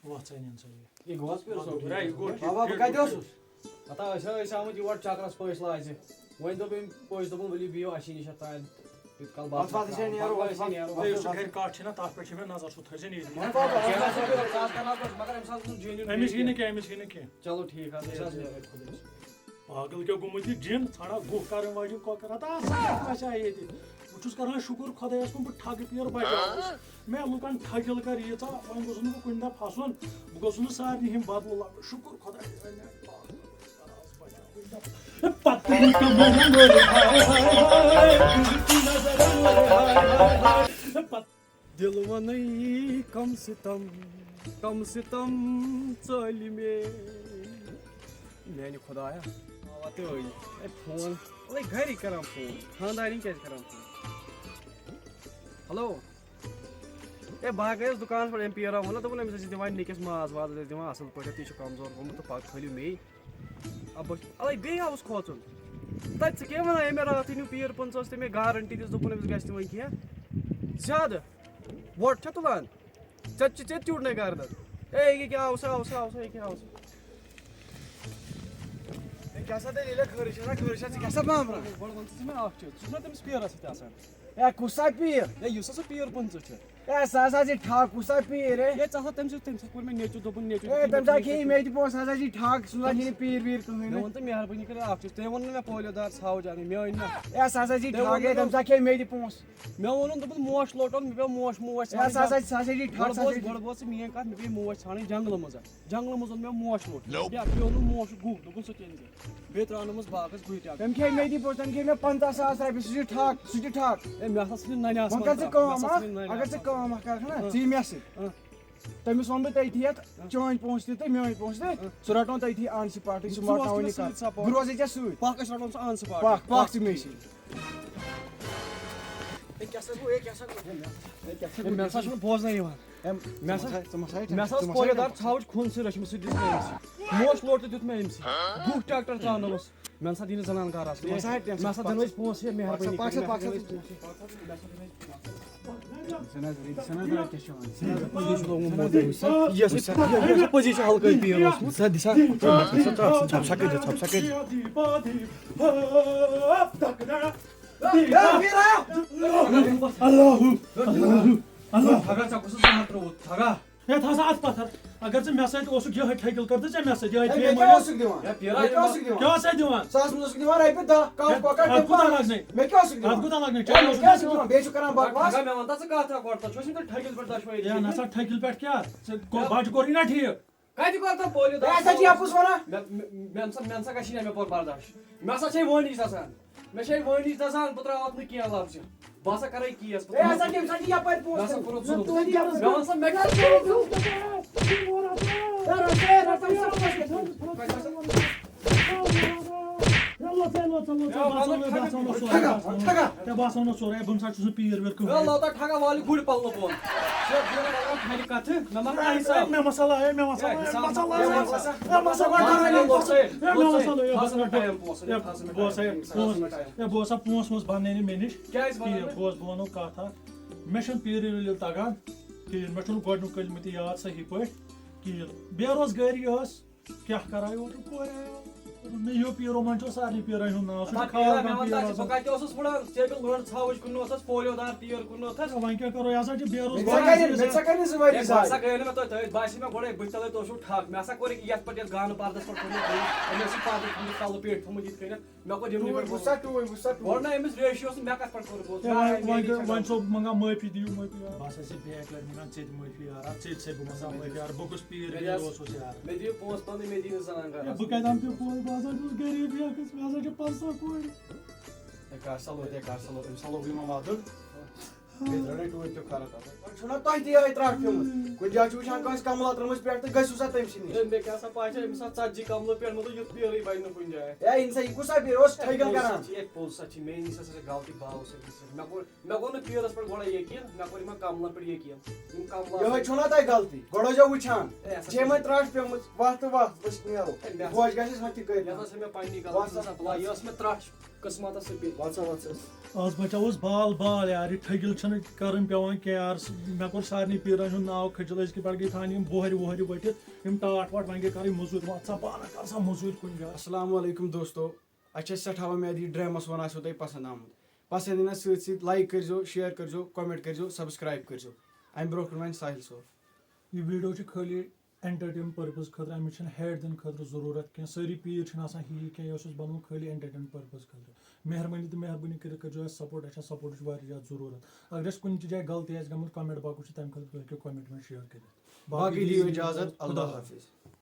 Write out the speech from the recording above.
یہ گوس پھر سو بابا بہٕ کتہِ اوسُس پتہ ٲسۍ آمٕتۍ یور چکرس پٲسۍ لاجہِ وۄنۍ دوٚپ أمۍ پٲسۍ دوٚپُن ؤلِو بِہِو اَسی نِش تانۍ تیُت کال باتھ نیرو مگر أمۍ ساتہٕ اوس جینیُن چلو ٹھیٖک حظ أسۍ حظ نیرو خۄدایَس پاگل کیا گوٚمُت یہِ جِن ژھانڈان گُہہ کرن واجٮ۪ن کۄکر ہتا ییٚتہِ بہٕ چھُس کران شُکُر خۄدایَس کُن بہٕ ٹھگہٕ پیر بچاوُس مےٚ لُکن ٹھکِل کر ییٖژاہ وۄنۍ گوٚژھُس نہٕ بہٕ کُنہِ دۄہ پھسُن بہٕ گوٚژھُس نہٕ سارنٕے ہِنٛدۍ بدلہٕ لَبہٕ شُکُر خۄدایَس دل ونے کم ستم ژٲلہِ مےٚ میانہِ خۄدایا واتہِ اے فون اے گرِکۍ کران فون خاندارنۍ کیازِ کران فون ہیلو اے بہٕ گٔیَس دُکانَس پٮ۪ٹھ أمۍ پیرا ووٚن دوٚپُن أمِس ٲسۍ دِوان نِکِس ماز واز ٲسۍ دِوان اَصٕل پٲٹھۍ تہِ چھُ کمزور گوٚمُت تہٕ پَتہٕ کھٲلِو مے اَلے بیٚیہِ آوُس کھوژُن تَتہِ ژٕ کیٛاہ وَنان أمۍ راتھٕے نیوٗ پیٖر پٕنٛژٕ ٲس تٔمۍ گارنٹی دِژ دوٚپُن أمِس گژھِ نہٕ وۄنۍ کینٛہہ زیادٕ وۄٹھ چھےٚ تُلان ژےٚ تہِ چوٗڑنَے گردن اے ییٚکیٛاہ آو سا ییٚکیٛاہ آو سا کیٛاہ سا دٔلیٖل خٲرٕے چھےٚ خٲرٕے چھےٚ ژٕ کیٛاہ سا بامبران گۄڈٕ وَن ژٕ مےٚ اَکھ چیٖز ژٕ چھُکھ نا تٔمِس پیرَس سۭتۍ آسان اے کُس سا پیٖر ہے یُس ہسا پیٖر پٕنٛژٕ چھُ اے سُہ ہسا چھِ ٹھگ کُس سا پیٖر ہے ژٕ ہسا تٔمۍ سۭتۍ کوٚر مےٚ نیٚچوٗ دوٚپُن نیٚچوٗ اے تَمہِ ساتہٕ کھیٚیہِ مےٚ تہِ پونٛسہٕ ہسا چھِ ٹھگ سُہ ہسا چھِ نہٕ پیٖر ویٖر کٕہٕنۍ مےٚ ووٚن تہٕ مہربٲنی کٔرِتھ اَکھ چیٖز تٔمۍ ووٚن نہٕ مےٚ پولیو دار ژھاوٕج اَنٕنۍ مےٚ أنۍ نہ اے سُہ ہسا چھِ ٹھگ ہے تَمہِ ساتہٕ کھیٚیہِ مےٚ تہِ پونٛسہٕ مےٚ ووٚنُن دوٚپُن موش لوٹُن مےٚ پیوٚو موش اے سُہ ہسا چھِ ٹھگ گۄڈٕ بوز ژٕ میٲنۍ کَتھ مےٚ پیٚیہِ موش ژھانڈٕنۍ جنٛگلہٕ منٛز اوٚن مےٚ موش لوٹ بیٛاکھ پیوٚو نہٕ موشُک گُہہ دوٚپُن سُہ تہِ أنۍ زِ بیٚیہِ ترٛاونٲومٕژ باغس گُہہِ ٹٮ۪ک تٔمۍ کھیٚیہِ مےٚ تہِ پونٛسہٕ تٔمۍ کھیٚیہِ مےٚ 50,000 رۄپیہِ سُہ چھُ ٹھگ ہے مےٚ ہسا ژھٕنہِ ننہِ وۄنۍ کر ژٕ کٲم اگر ژٕ کٲم اکھ کرکھ نا ژٕ یہِ مےٚ سۭتۍ تٔمِس ووٚن بہٕ تٔتی چٲنۍ پونٛسہٕ تہِ تہٕ میٲنۍ پونٛسہٕ تہِ ژٕ رَٹون تٔتی آن سٕپاٹٕے سُہ مۄکلاوُن یہِ کَتھ بہٕ روزے ژےٚ سۭتۍ پکھ أسۍ رَٹون سُہ آن سٕپاٹ پکھ ژٕ مے سۭتۍ مےٚ ہسا چھُنہٕ بوزنَے یِوان مےٚ ہسا ٲس پولیو دار ژھاوٕج خوٗنسٕے رٔچھمٕژ سُہ دیُت مےٚ أمسٕے موش لوٹ تہِ دیُت مےٚ أمسٕے گُہہ ٹریکٹر ترٛاونووُس مےٚ نسا دی نہٕ زنان کارَس مےٚ ہسا دِنٲوِس پونٛسہٕ ہے مہربٲنی پٔزی چھُ ہلکٲے پیٖر یتھ ہسا اتھ پتھر اگر ژٕ مےٚ سۭتۍ اوسُکھ یِہے ٹھٔکِل کٔر تہٕ ژےٚ مےٚ سۭتۍ مےٚ کیٛاہ اوسُکھ دِوان کیٛاہ ٲسے دِوان ساس منٛز اوسُکھ دِوان رۄپیہِ 10 کَم کۄکر اتھ کوٗتاہ لگنَے مےٚ کیٛاہ اوسُکھ اتھ کوٗتاہ لگنَے دِوان مےٚ کیٛاہ اوسُکھ دِوان بیٚیہِ چھُ کران بکواس مےٚ وَن تہٕ ژٕ کَتھ اکھ گۄڈٕ تہٕ چھُس نہٕ ٹھٔکِل پٮ۪ٹھ دۄشوَے ہے نسا ٹھٔکِل پٮ۪ٹھ کیٛاہ ژٕ بچہِ کوٚرُے نا ٹھیٖک کَتہِ کر تہٕ پولیو ہے اَسا چھِ یپُس وَنان مےٚ نسا گژھی نہٕ مےٚ پوٚر برداش مےٚ ہسا چھے وٲنِج دَزان مےٚ چھے وٲنِج دَزان بہٕ ترٛاوَتھ نہٕ کینٛہہ لفظہِ بہٕ ہسا کرے کیس ہے ہسا تٔمۍ ساتہٕ یپٲرۍ مےٚ ہسا کوٚرُتھ ظُلُم پونٛسہٕ مےٚ وَن سا مےٚ ژےٚ باسان سورُے بہٕ نسا چھُس نہٕ پیٖر ویٖر کٕہٕنۍ لوتا ٹھگا والہِ گُرۍ پَلنہٕ بۄن کھَلہِ کَتھٕ مےٚ مَکھ حِساب مےٚ مسالہٕ ہے مےٚ بہٕ اوسا پونٛسہٕ وونٛسہٕ بَننٕے نہٕ مےٚ نِش کِہیٖنۍ بوز بہٕ وَنو کَتھ اکھ مےٚ چھُنہٕ پیٖرِ ویٖرِ تگان کِہیٖنۍ مےٚ چھُنہٕ گۄڈنیُک کٔلمہٕ تہِ یاد صحیح پٲٹھۍ کِہیٖنۍ بے روزگٲری ٲس کیٛاہ کَران یورٕ کورِ مےٚ یہِ پیٖرو منٛز چھُ سارنٕے پیٖرن ہُنٛد ناو سُہ چھُ بہٕ کَتہِ اوسُس وَنان ژےٚ لٔڑ ژھاوٕج کُنہٕ اوسُس پولیو دار تیٖر کُنہٕ اوسُس وۄنۍ کیٛاہ کَرو یہِ ہسا چھِ بے مےٚ ہسا کَرِ نہٕ زٕ ؤری بہٕ ہسا گٔیے نہٕ مےٚ تۄہہِ باسے مےٚ گۄڈَے بٕتھِ تَلے تۄہہِ چھُو ٹھگ مےٚ ہسا کوٚر یَتھ پٮ۪ٹھ یَتھ گانہٕ پردَس پٮ۪ٹھ کوٚر مےٚ ٲسۍ پردٕ تھوٚمُت تَلہٕ پیٹھ تھوٚمُت یِتھ کٔنٮ۪تھ مےٚ کوٚر یِمنٕے پٮ۪ٹھ گۄڈٕ نہ أمِس ریشی اوس مےٚ کَتھ پٮ۪ٹھ کوٚر وۄنۍ چھُ منٛگان معٲفی دِیِو معٲفی بہٕ ہسا چھِ بیٚیہِ اَکہِ لَٹہِ منٛگان ژےٚ تہِ معٲفی یارا ژےٚ تہِ بہٕ منٛگان معٲفی یارا بہٕ کُس پیٖر ویٖر اوسُس یارا مےٚ دِیِو پونٛسہٕ پَنٕنۍ مےٚ دِیِو زنان کارَس بہٕ کَتہِ اَنہٕ تہِ پونٛسہٕ بہٕ ہسا چھُس غریٖب یَکھٕس مےٚ ہسا چھِ 15 کورِ کَر سَلوت أمۍ سَلوو یِمن واتُن بیٚیہِ ترٛٲوٕے ٹوٗرۍ تہِ کھۄرَس چھُنا تۄہہِ تہِ یِہے ترٛٹھ پیوٚمُت کُنہِ جایہِ چھُ وٕچھان کٲنٛسہِ کملا ترٲمٕژ پٮ۪ٹھ تہٕ گٔژھِو سا تٔمۍ سٕے نِش مےٚ کیٛاہ سا پاے چھےٚ أمِس آسہٕ ژَتجی کَملہٕ پٮ۪ٹھ مطلب یُتھ پیٖرٕے بَنہِ نہٕ کُنہِ جایہِ ہے أنۍ سا یہِ کُس سا پیٖر اوس ٹھٔکِل کران پوٚز سا چھِ میٛٲنۍ یُس ہسا غلطی باوٕ سۭتۍ مےٚ کوٚر نہٕ پیٖرَس پٮ۪ٹھ گۄڈَے یقیٖن مےٚ کوٚر یِمن کَملَن پٮ۪ٹھ یقیٖن یِم کَملہٕ یِہے چھُنا تۄہہِ غلطی گۄڈٕ ٲسۍزیو وٕچھان چھے وۄنۍ ترٛٹھ پیٚمٕژ وَتھ تہٕ وَتھ أسۍ نیرو خۄش گژھٮ۪س ہۄ تہِ کٔرِتھ یہِ ہسا چھِ مےٚ پنٛنی غلطی یہِ ٲس مےٚ ترٛٹھ قٕسمَتَس سۭتۍ آز بچاوُس بال بال یار یہِ ٹھٔکِل چھنہٕ کَرٕنۍ پیٚوان کینٛہہ یار مےٚ کوٚر سارنٕے پیٖرن ہُنٛد ناو کھٔجِل أزکہِ پٮ۪ٹھ گٔے تھاونہِ یِم بوہرِ ووہرِ ؤٹِتھ یِم ٹاٹھ واٹھ وۄنۍ گٔے کَرٕنۍ موٚزوٗرۍ وۄنۍ ژا پانہٕ کر سا موٚزوٗرۍ کُنہِ جایہِ. السلام علیکم دوستو اَسہِ چھِ سٮ۪ٹھاہ اُمید یہِ ڈرٛیمَس وَن آسیو تۄہہِ پَسنٛد آمُت پَسنٛد یِنَس سۭتۍ سۭتۍ لایک کٔرۍزیو شِیَر کٔرۍزیو کوٚمٮ۪نٛٹ کٔرۍزیو سبسکرایب کٔرۍزیو اَمہِ برونٛہہ کُن وَنہِ ساحِل صٲب. یہِ ویٖڈیو چھِ خٲلی اٮ۪نٹَرٹین پٔرپَز خٲطرٕ اَمِچ چھَنہٕ ہیٹ دِنہٕ خٲطرٕ ضروٗرت کینٛہہ سٲری پیٖر چھِنہٕ آسان ہی کینٛہہ یہِ اوس اَسہِ بنومُت خٲلی اٮ۪نٹَرٹین پٔرپَز خٲطرٕ مہربٲنی تہٕ مہربٲنی کٔرِتھ کٔرۍزیو اَسہِ سپوٹ اَسہِ چھےٚ سپوٹٕچ واریاہ زیادٕ ضروٗرت اگر اَسہِ کُنہِ تہِ جایہِ غلطی آسہِ گٔمٕژ کوٚمٮ۪نٛٹ باکٕس چھُ تَمہِ خٲطرٕ تُہۍ ہیٚکِو کوٚمٮ۪نٛٹ منٛز شِیر کٔرِتھ باقٕے دِیِو اِجازت اللہ حافظ.